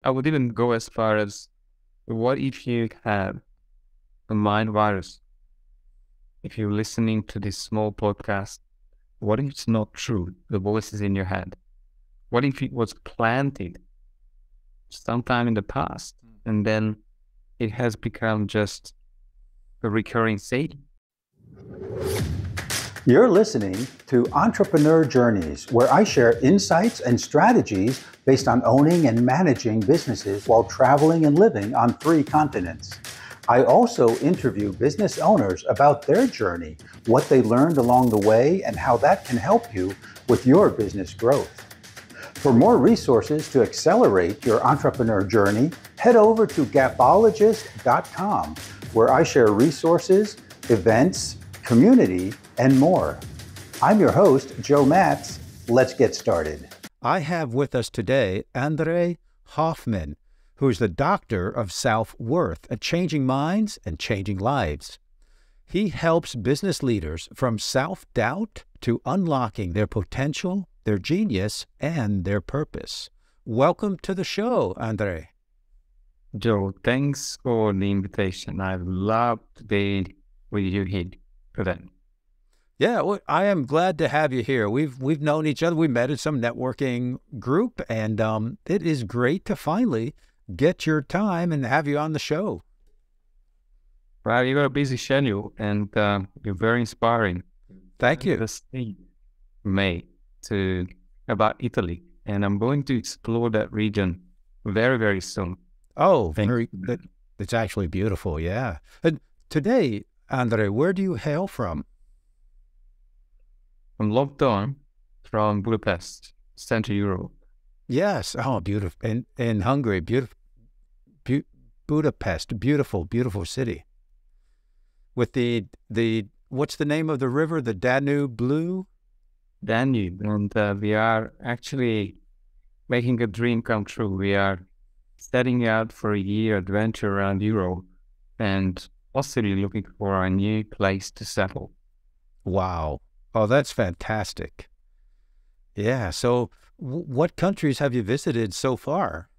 I would even go as far as, what if you have a mind virus? If you're listening to this small podcast, what if it's not true? The voice is in your head. What if it was planted sometime in the past and then it has become just a recurring saying? You're listening to Entrepreneur Journeys, where I share insights and strategies based on owning and managing businesses while traveling and living on 3 continents. I also interview business owners about their journey, what they learned along the way, and how that can help you with your business growth. For more resources to accelerate your entrepreneur journey, head over to 𝐒𝐤𝐼ologist.com, where I share resources, events, community, and more. I'm your host, Joe Matz. Let's get started. I have with us today Endre Hoffmann, who is the doctor of self-worth at Changing Minds and Changing Lives. He helps business leaders from self-doubt to unlocking their potential, their genius, and their purpose. Welcome to the show, Endre. Joe, thanks for the invitation. I'd love to be with you here today. Yeah, well, I am glad to have you here. We've known each other. We met at some networking group, and it is great to finally get your time and have you on the show. Well, you got a busy schedule, and you're very inspiring. Thank you. This May to about Italy, and I'm going to explore that region very, very soon. Oh, it's actually beautiful, yeah. And today, Endre, where do you hail from? I'm locked on from Budapest, Central Europe. Yes, oh, beautiful. In Hungary, Budapest, beautiful, beautiful city. With the what's the name of the river? The Danube Blue? Danube, and we are actually making a dream come true. We are setting out for a year adventure around Europe and possibly looking for a new place to settle. Wow. Oh, that's fantastic. Yeah. So what countries have you visited so far?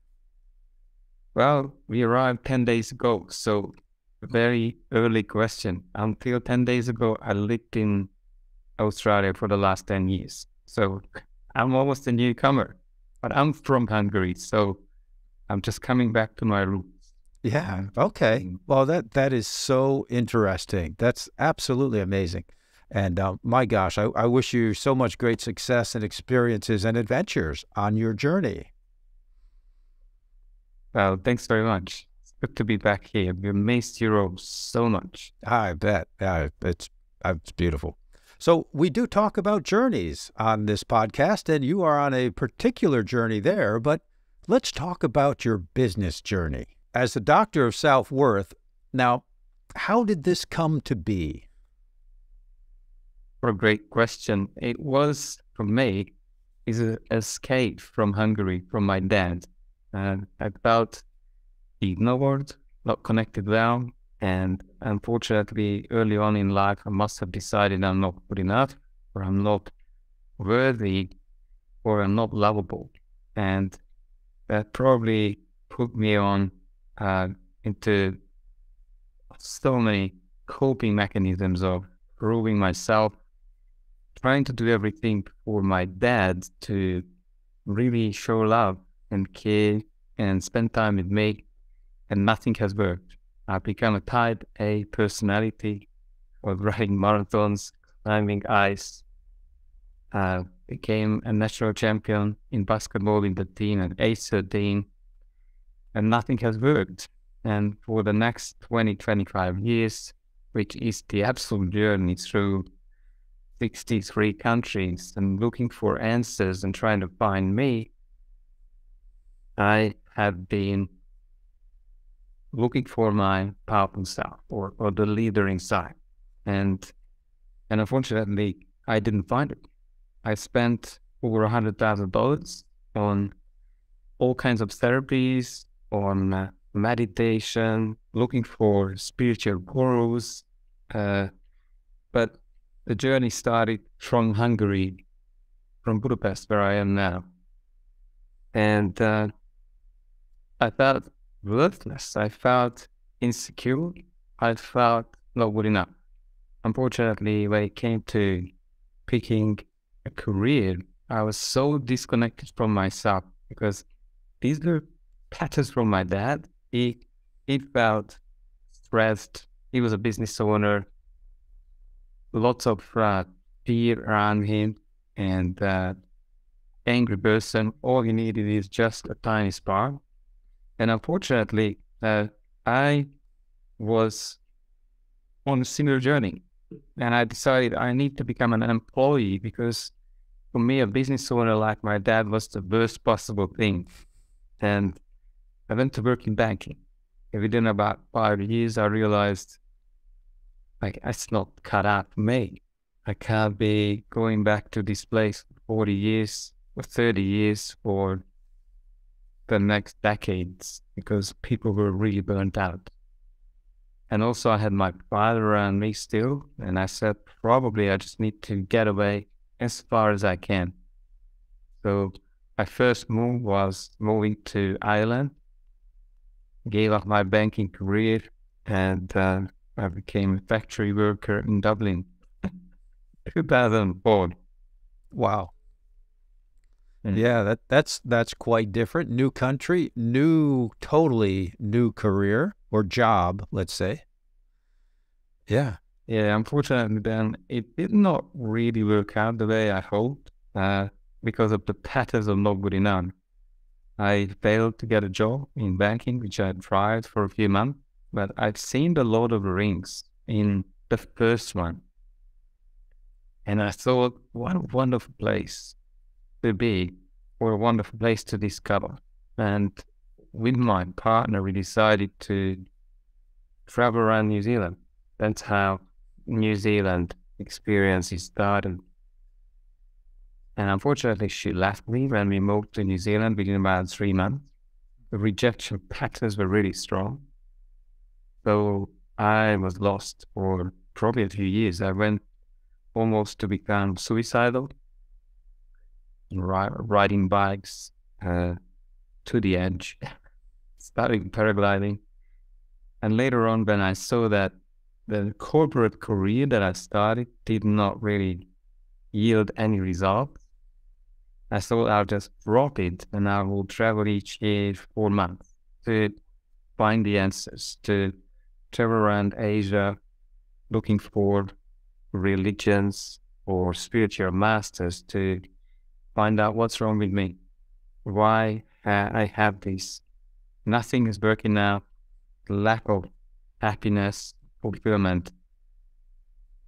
Well, we arrived 10 days ago, so a very early question. Until 10 days ago, I lived in Australia for the last 10 years. So I'm almost a newcomer, but I'm from Hungary, so I'm just coming back to my roots. Yeah. Okay. Well, that is so interesting. That's absolutely amazing. And my gosh, I wish you so much great success and experiences and adventures on your journey. Well, thanks very much. It's good to be back here. We missed Europe so much. I bet. Yeah, it's beautiful. So we do talk about journeys on this podcast, and you are on a particular journey there, but let's talk about your business journey. As the doctor of self-worth, now, how did this come to be? For a great question. It was, for me, is an escape from Hungary, from my dad. I felt ignored, not connected well, and unfortunately, early on in life, I must have decided I'm not good enough, or I'm not worthy, or I'm not lovable. And that probably put me on into so many coping mechanisms of proving myself, trying to do everything for my dad to really show love and care and spend time with me, and nothing has worked. I've become a type A personality of running marathons, climbing ice, became a national champion in basketball in the team at age 13, and nothing has worked. And for the next 25 years, which is the absolute journey through 63 countries and looking for answers and trying to find me, I have been looking for my powerful self or the leader inside. And unfortunately, I didn't find it. I spent over $100,000 on all kinds of therapies, on meditation, looking for spiritual gurus. But the journey started from Hungary, from Budapest, where I am now. And I felt worthless. I felt insecure. I felt not good enough. Unfortunately, when it came to picking a career, I was so disconnected from myself because these were patterns from my dad. He felt stressed. He was a business owner, lots of fear around him, and angry person. All he needed is just a tiny spark. And unfortunately, I was on a similar journey, and I decided I need to become an employee because for me, a business owner like my dad was the worst possible thing. And I went to work in banking. And within about 5 years, I realized, like, it's not cut out for me. I can't be going back to this place for 40 years or 30 years for the next decades because people were really burnt out. And also I had my father around me still, and I said, probably I just need to get away as far as I can. So my first move was moving to Ireland, gave up my banking career, and I became a factory worker in Dublin, 2004. Wow. Yeah, that's quite different. New country, totally new career or job, let's say. Yeah. Yeah, unfortunately then it did not really work out the way I hoped because of the patterns of not good enough. I failed to get a job in banking, which I tried for a few months, but I've seen the Lord of the Rings in the first one. And I thought, what a wonderful place to be, or a wonderful place to discover. And with my partner, we decided to travel around New Zealand. That's how New Zealand experience started. And unfortunately, she left me when we moved to New Zealand within about 3 months. The rejection patterns were really strong. So I was lost for probably a few years. I went almost to become suicidal, riding bikes to the edge, starting paragliding. And later on, when I saw that the corporate career that I started did not really yield any results, I thought I'll just drop it and I will travel each year 4 months to find the answers, to travel around Asia looking for religions or spiritual masters to find out what's wrong with me, why I have this. Nothing is working out, lack of happiness, fulfillment.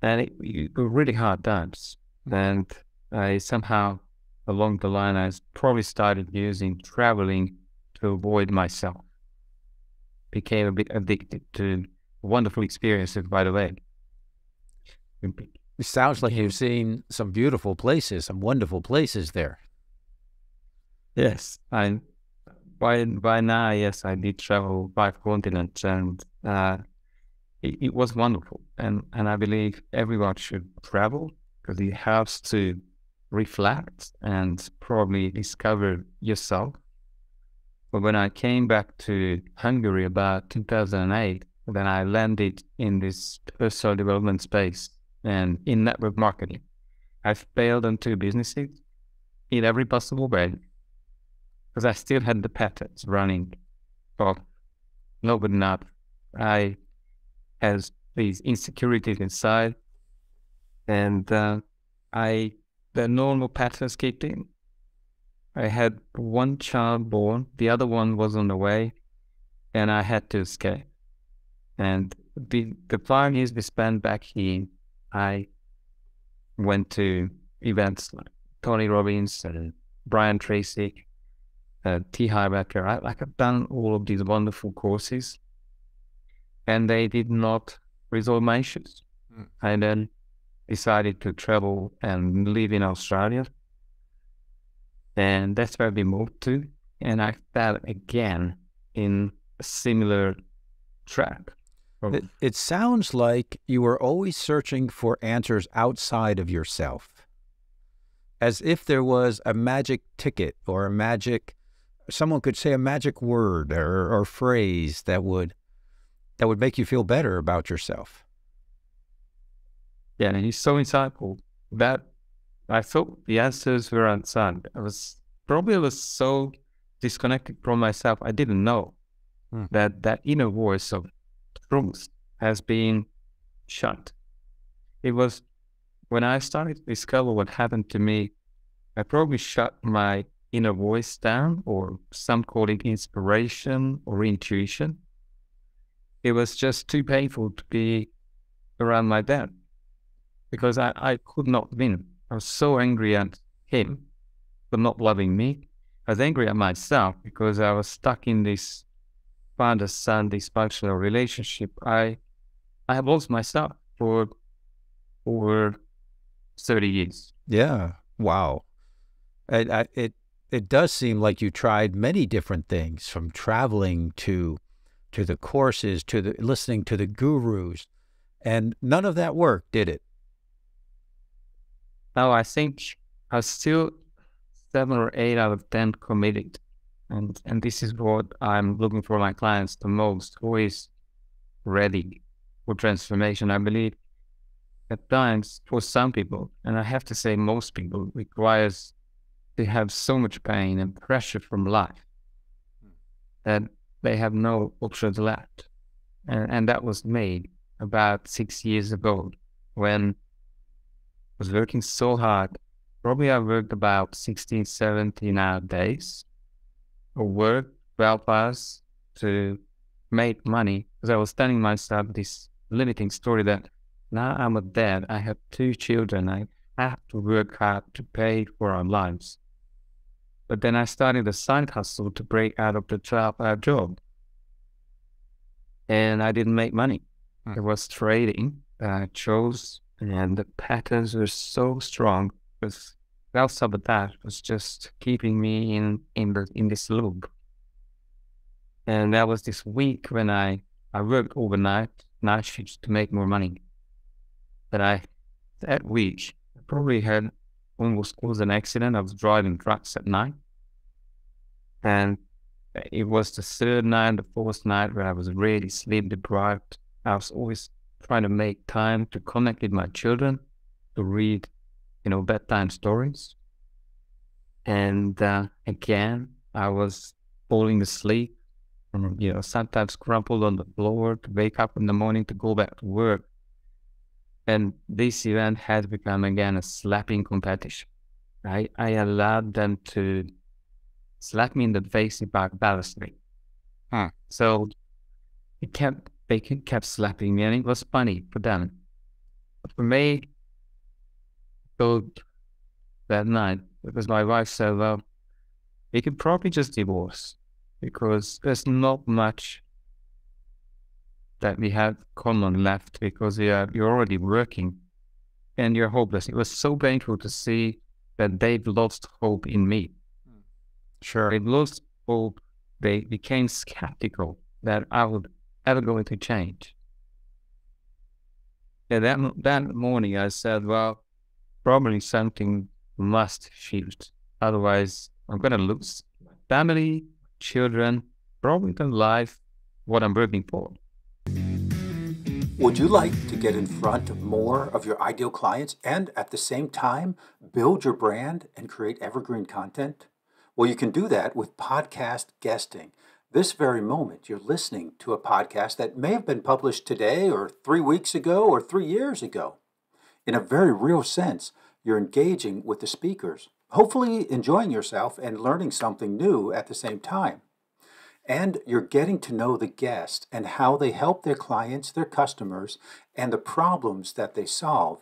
And it were really hard times. And I somehow, along the line, I probably started using traveling to avoid myself. Became a bit addicted to wonderful experiences, by the way. It sounds like you've seen some beautiful places, some wonderful places there. Yes, by now, yes, I did travel 5 continents, and it was wonderful. And I believe everyone should travel because it helps to reflect and probably discover yourself. But when I came back to Hungary about 2008, then I landed in this personal development space and in network marketing. I failed on 2 businesses in every possible way because I still had the patterns running of not good enough. I had these insecurities inside, and the normal patterns kicked in. I had 1 child born, the other one was on the way, and I had to escape. And the 5 years we spent back here, I went to events like Tony Robbins and Brian Tracy, T. Harv Eker. I've done all of these wonderful courses, and they did not resolve my issues. I then decided to travel and live in Australia, and that's where we moved to. And I fell again in a similar track. It sounds like you were always searching for answers outside of yourself, as if there was a magic ticket or a magic someone could say a magic word or phrase that would make you feel better about yourself. Yeah, and he's so insightful that I thought the answers were unsung. I was so disconnected from myself. I didn't know that inner voice of truth has been shut. It was when I started to discover what happened to me, I probably shut my inner voice down, or some call it inspiration or intuition. It was just too painful to be around my dad because I could not win. I was so angry at him for not loving me. I was angry at myself because I was stuck in this father-son dysfunctional relationship. I have lost myself for over 30 years. Yeah. Wow. It does seem like you tried many different things, from traveling to the courses, to the listening to the gurus, and none of that worked, did it? Now I think I was still 7 or 8 out of 10 committed. And this is what I'm looking for my clients the most, who is ready for transformation. I believe at times for some people, and I have to say most people, requires to have so much pain and pressure from life that they have no options left. And that was me about 6 years ago when I was working so hard. Probably I worked about 16, 17 hour days of work, 12 hours to make money, because I was telling myself this limiting story that now I'm a dad, I have 2 children, I have to work hard to pay for our lives. But then I started a side hustle to break out of the 12-hour job. And I didn't make money. It was trading that I chose, and the patterns were so strong because self-sabotage was just keeping me in this loop. And that was this week when I worked overnight, night shifts to make more money. But that week, I probably had almost caused an accident. I was driving trucks at night. And it was the 3rd night, the 4th night where I was really sleep deprived. I was always trying to make time to connect with my children, to read, bedtime stories. And again, I was falling asleep, sometimes crumpled on the floor to wake up in the morning to go back to work. And this event has become again a slapping competition. I allowed them to slap me in the face if I balanced me. So they kept slapping me, and it was funny for them. But for me, so that night, because my wife said, well, we could probably just divorce because there's not much that we have common left, because you're already working and you're hopeless. It was so painful to see that they've lost hope in me. Sure. They lost hope. They became skeptical that I would ever going to change. And that morning I said, well, probably something must shift. Otherwise, I'm going to lose my family, children, probably the life, what I'm working for. Would you like to get in front of more of your ideal clients and at the same time build your brand and create evergreen content? Well, you can do that with podcast guesting. This very moment, you're listening to a podcast that may have been published today or 3 weeks ago or 3 years ago. In a very real sense, you're engaging with the speakers, hopefully enjoying yourself and learning something new at the same time. And you're getting to know the guest and how they help their clients, their customers, and the problems that they solve.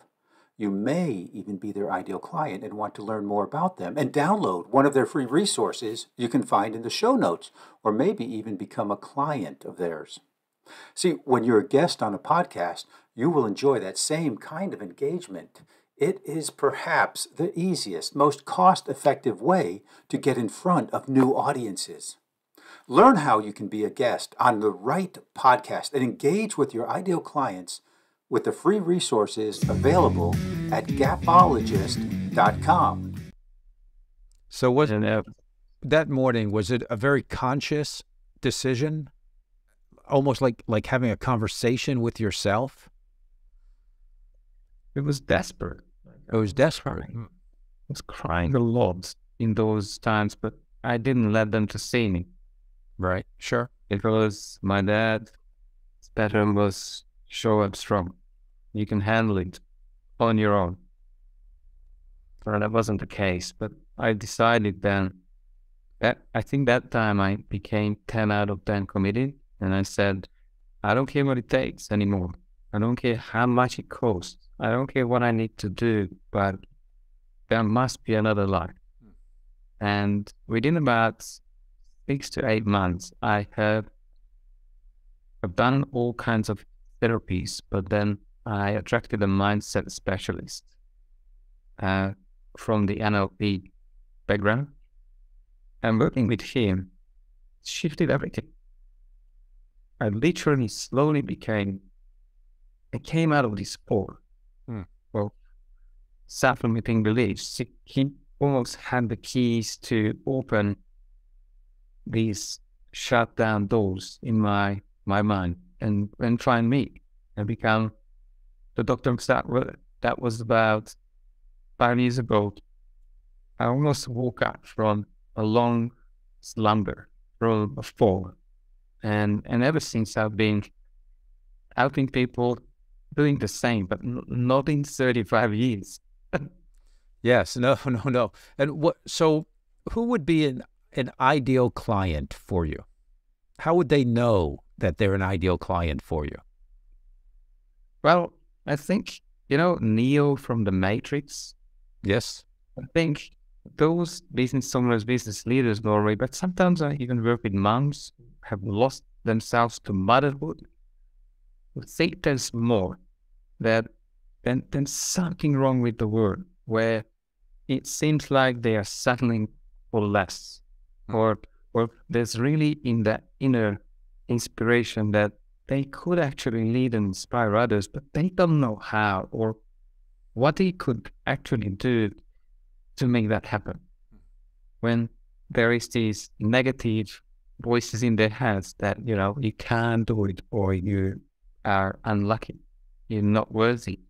You may even be their ideal client and want to learn more about them and download one of their free resources you can find in the show notes, or maybe even become a client of theirs. See, when you're a guest on a podcast, you will enjoy that same kind of engagement. It is perhaps the easiest, most cost-effective way to get in front of new audiences. Learn how you can be a guest on the right podcast and engage with your ideal clients with the free resources available at gapologist.com. So what? that morning, was it a very conscious decision? Almost like having a conversation with yourself? It was desperate. It was desperate. I was crying a lot in those times, but I didn't let them to see me. Right. Sure. Because my dad's pattern was show up strong. You can handle it on your own. Well, that wasn't the case, but I decided then that I think that time I became 10 out of 10 committed, and I said, I don't care what it takes anymore. I don't care how much it costs. I don't care what I need to do, but there must be another life. And within about 6 to 8 months, I've done all kinds of therapies, but then I attracted a mindset specialist from the NLP background. And working with him shifted everything. I literally slowly I came out of this sport of self-limiting beliefs. He almost had the keys to open these shut down doors in my mind and find me and become the doctor of 𝐒𝐞𝐥𝐟. That was about 5 years ago. I almost woke up from a long slumber, from a fall. And ever since I've been helping people doing the same, but not in 35 years. Yes. No. And so who would be an ideal client for you? How would they know that they're an ideal client for you? Well, I think, Neo from the Matrix. Yes. I think those business owners, business leaders normally, but sometimes I even work with moms who have lost themselves to motherhood. I think there's more than something wrong with the world, where it seems like they are settling for less, or there's really in that inner inspiration that they could actually lead and inspire others, but they don't know how or what they could actually do to make that happen. When there is these negative voices in their heads that, you can't do it, or you are unlucky, you're not worthy.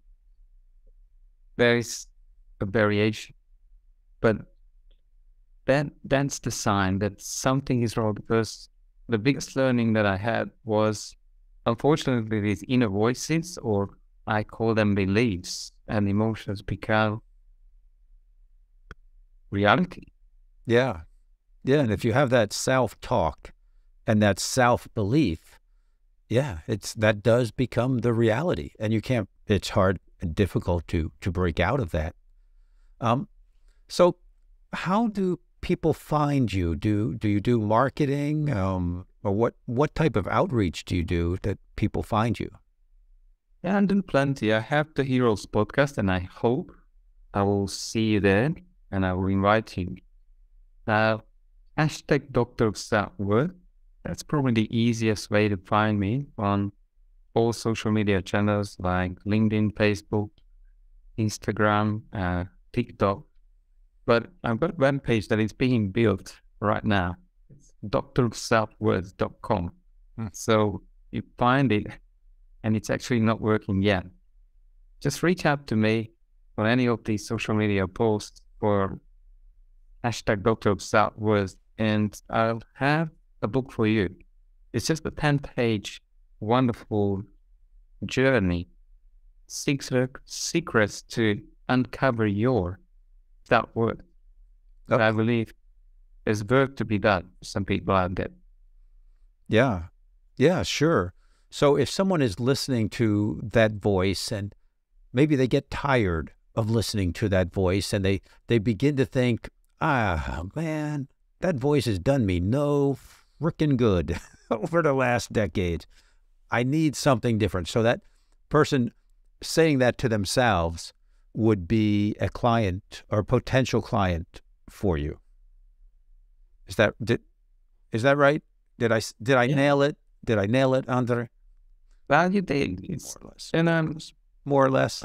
There is a variation, but that's the sign that something is wrong, because the biggest learning that I had was, unfortunately, these inner voices, or I call them beliefs and emotions, become reality. Yeah. And if you have that self-talk and that self-belief, that does become the reality, and it's hard and difficult to break out of that. So how do people find you? Do you do marketing? Or what type of outreach do you do that people find you? Yeah, I do plenty. I have the Heroes podcast, and I hope I will see you there, and I will invite you. Now, hashtag Dr. 𝐒𝐿. That's probably the easiest way to find me on all social media channels like LinkedIn, Facebook, Instagram, TikTok. But I've got a webpage that is being built right now. It's drselfworth.com. So you find it, and it's actually not working yet. Just reach out to me on any of these social media posts for hashtag Dr. 𝐒𝐿, and I'll have a book for you. It's just a 10-page, wonderful journey, 6 secrets to uncover your self-worth. Okay. I believe there's work to be done for some people out there. Yeah, sure. So if someone is listening to that voice, and maybe they get tired of listening to that voice, and they begin to think, man, that voice has done me no frickin' good over the last decade. I need something different. So that person saying that to themselves would be a client or potential client for you. Is that right? Did I nail it? Did I nail it, Endre? Well, you did. It's more or less. And more or less.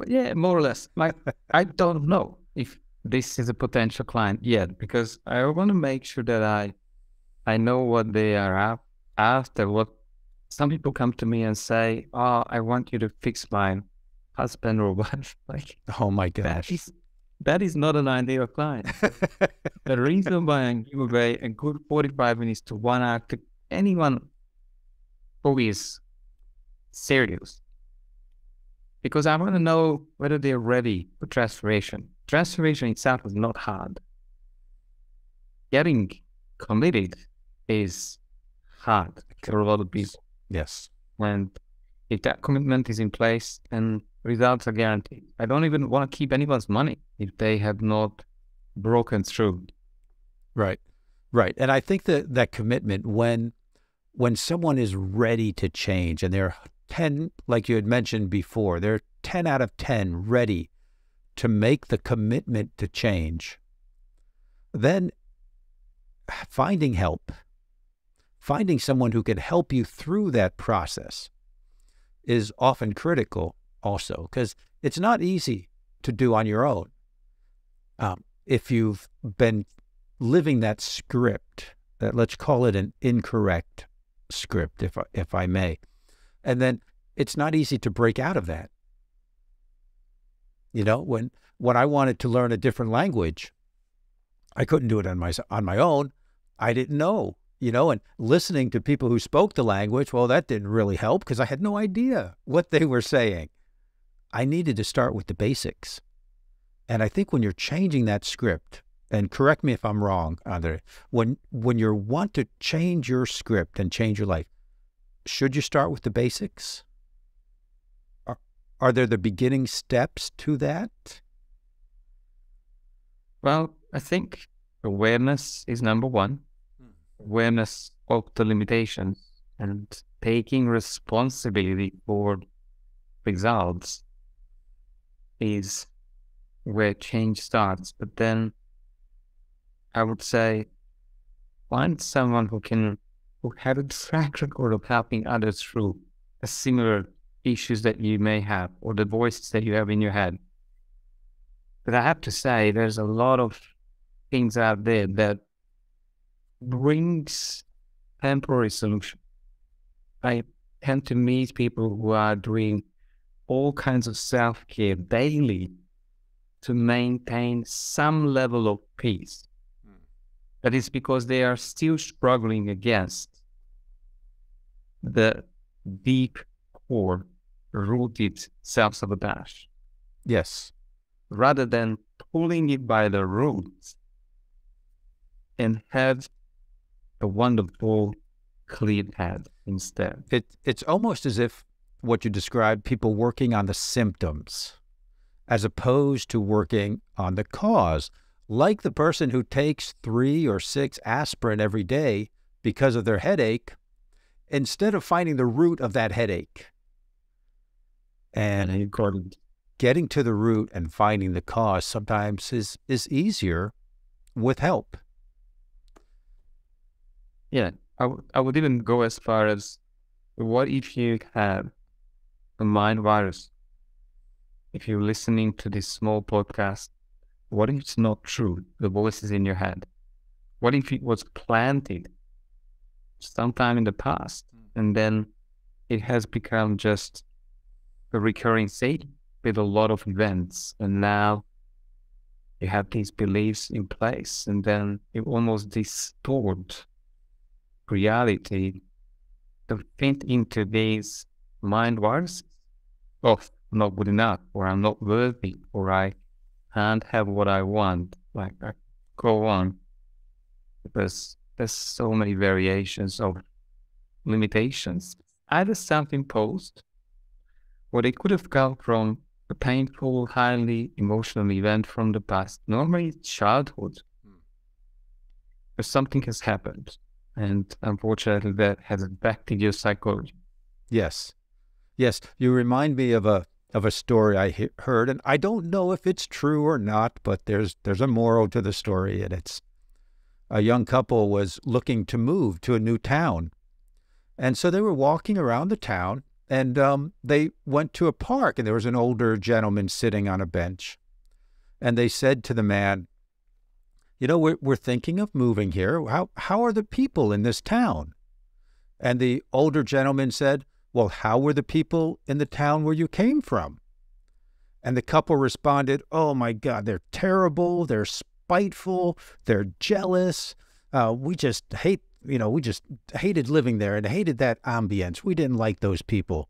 Yeah, more or less. Like, I don't know if this is a potential client yet, because I want to make sure that I know what they are after. What some people come to me and say, "Oh, I want you to fix my husband or wife." Like, Oh my gosh. that is not an ideal client. The reason why I give away a good 45 minutes to 1 hour to anyone who is serious, because I want to know whether they're ready for transformation. Transformation itself is not hard. Getting committed is hard for a lot of people. Yes. And if that commitment is in place, then results are guaranteed. I don't even want to keep anyone's money if they have not broken through. Right. Right. And I think that that commitment, when someone is ready to change, and they're 10, like you had mentioned before, they're 10 out of 10 ready to make the commitment to change, then finding help, finding someone who can help you through that process is often critical also, because it's not easy to do on your own. If you've been living that script, that, let's call it an incorrect script, if I may, and then it's not easy to break out of that. You know, when I wanted to learn a different language, I couldn't do it on my own. I didn't know, you know, and listening to people who spoke the language, well, that didn't really help because I had no idea what they were saying. I needed to start with the basics. And I think when you're changing that script, and correct me if I'm wrong, Andre, when you want to change your script and change your life, should you start with the basics? Are there the beginning steps to that? Well, I think awareness is number one. Awareness of the limitations and taking responsibility for results is where change starts. But then I would say find someone who had a track record of helping others through a similar issues that you may have, or the voices that you have in your head. But I have to say, there's a lot of things out there that brings temporary solution. I tend to meet people who are doing all kinds of self-care daily to maintain some level of peace. That is because they are still struggling against the deep core rooted self-sabotage. Yes. Rather than pulling it by the roots and have a wonderful clear head instead. It's almost as if what you described, people working on the symptoms as opposed to working on the cause, like the person who takes 3 or 6 aspirin every day because of their headache, instead of finding the root of that headache. And getting to the root and finding the cause sometimes is easier with help. Yeah, I would even go as far as, what if you have a mind virus? If you're listening to this small podcast, what if it's not true? The voice is in your head. What if it was planted sometime in the past, and then it has become just a recurring thing with a lot of events, and now you have these beliefs in place, and then you almost distort reality to fit into these mind viruses of I'm not good enough, or I'm not worthy, or I can't have what I want. Like, I go on, because there's so many variations of limitations, either self-imposed, or they could have come from a painful, highly emotional event from the past, normally childhood, where something has happened, and unfortunately that has affected your psychology. Yes. Yes, you remind me of a story I heard, and I don't know if it's true or not, but there's a moral to the story, and it's a young couple was looking to move to a new town. And so they were walking around the town, and they went to a park, and there was an older gentleman sitting on a bench. and they said to the man, you know, we're thinking of moving here. How are the people in this town? And the older gentleman said, well, how were the people in the town where you came from? And the couple responded, oh my God, they're terrible, they're spiteful, they're jealous. We just hated living there and hated that ambience. We didn't like those people.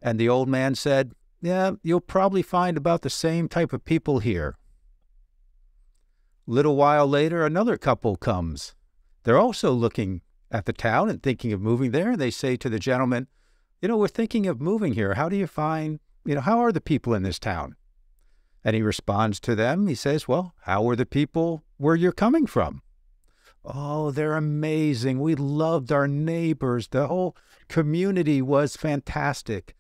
And the old man said, yeah, you'll probably find about the same type of people here. Little while later, another couple comes. They're also looking at the town and thinking of moving there. And they say to the gentleman, you know, we're thinking of moving here. How do you find, how are the people in this town? And he responds to them. He says, well, how are the people where you're coming from? Oh, they're amazing. We loved our neighbors. The whole community was fantastic.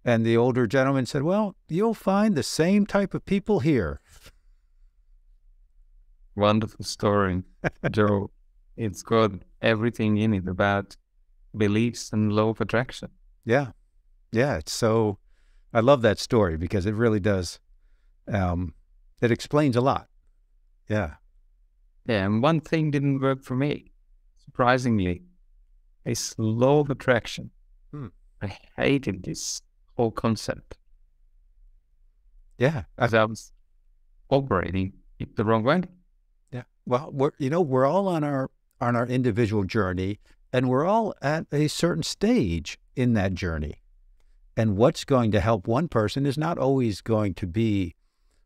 And the older gentleman said, well, you'll find the same type of people here. Wonderful story, Joe. It's got everything in it about beliefs and law of attraction. Yeah. Yeah. It's so, I love that story because it really does. It explains a lot. Yeah. Yeah. And one thing didn't work for me, surprisingly. It's law of attraction. I hated this whole concept. Yeah. Because I was operating it the wrong way. Yeah. Well, we're all on our individual journey, and we're all at a certain stage in that journey. And what's going to help one person is not always going to be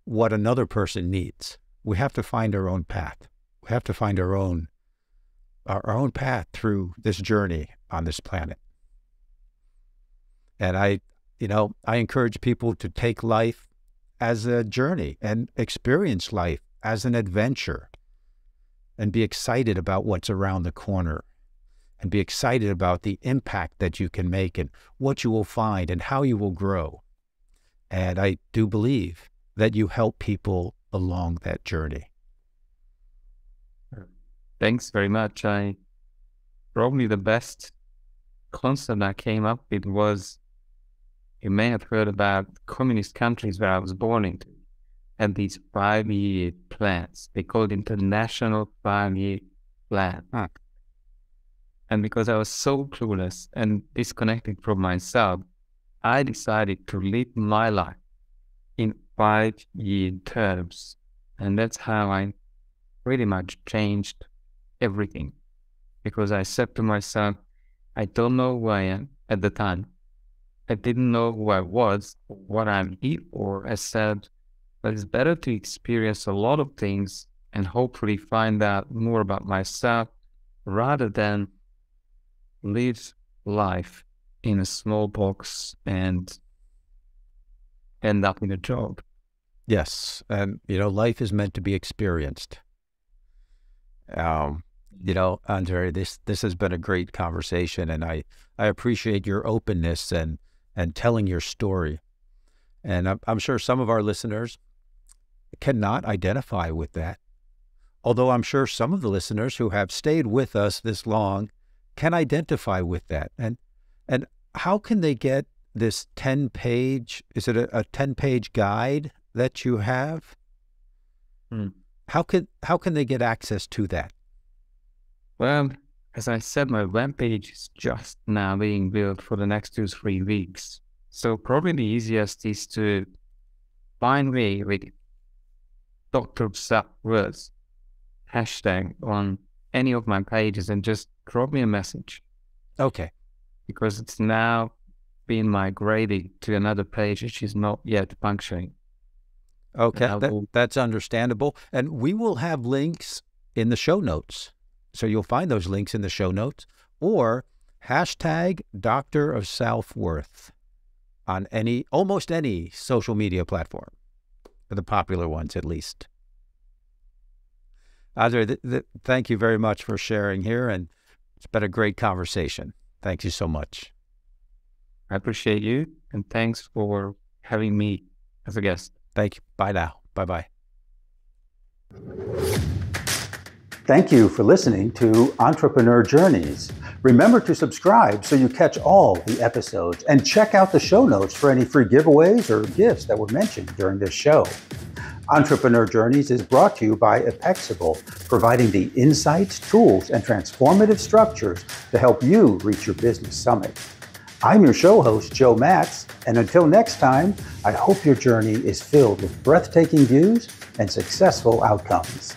what another person needs. We have to find our own path. We have to find our own path through this journey on this planet. And I encourage people to take life as a journey and experience life as an adventure and be excited about what's around the corner and be excited about the impact that you can make and what you will find and how you will grow. And I do believe that you help people along that journey. Thanks very much. Probably the best concept I came up with was, you may have heard about communist countries where I was born into, and these 5-year plans. They call it International 5-year Plan. And because I was so clueless and disconnected from myself, I decided to live my life in 5-year terms. And that's how I pretty much changed everything. Because I said to myself, I don't know who I am at the time. I didn't know who I was, what I'm here for. I said, but it's better to experience a lot of things and hopefully find out more about myself rather than live life in a small box and end up in a job. Yes. And, life is meant to be experienced. Andre, this has been a great conversation, and I appreciate your openness and telling your story. And I'm sure some of our listeners cannot identify with that. Although I'm sure some of the listeners who have stayed with us this long can identify with that. And how can they get this 10-page, is it a 10-page guide that you have? How can they get access to that? Well, as I said, my webpage is just now being built for the next 2-3 weeks. So probably the easiest is to find me with Dr. 𝐤𝐿 hashtag on any of my pages and just drop me a message. Okay. Because it's now being migrated to another page which is not yet functioning. Okay, that's understandable. And we will have links in the show notes. So you'll find those links in the show notes, or hashtag Doctor of Self-Worth on almost any social media platform, the popular ones at least. Andre, thank you very much for sharing here, and it's been a great conversation. Thank you so much. I appreciate you, and thanks for having me as a guest. Thank you. Bye now. Bye-bye. Thank you for listening to Entrepreneur Journeys. Remember to subscribe so you catch all the episodes, and check out the show notes for any free giveaways or gifts that were mentioned during this show. Entrepreneur Journeys is brought to you by 𝐒𝐞𝐥𝐟, providing the insights, tools, and transformative structures to help you reach your business summit. I'm your show host, Joe Matz, and until next time, I hope your journey is filled with breathtaking views and successful outcomes.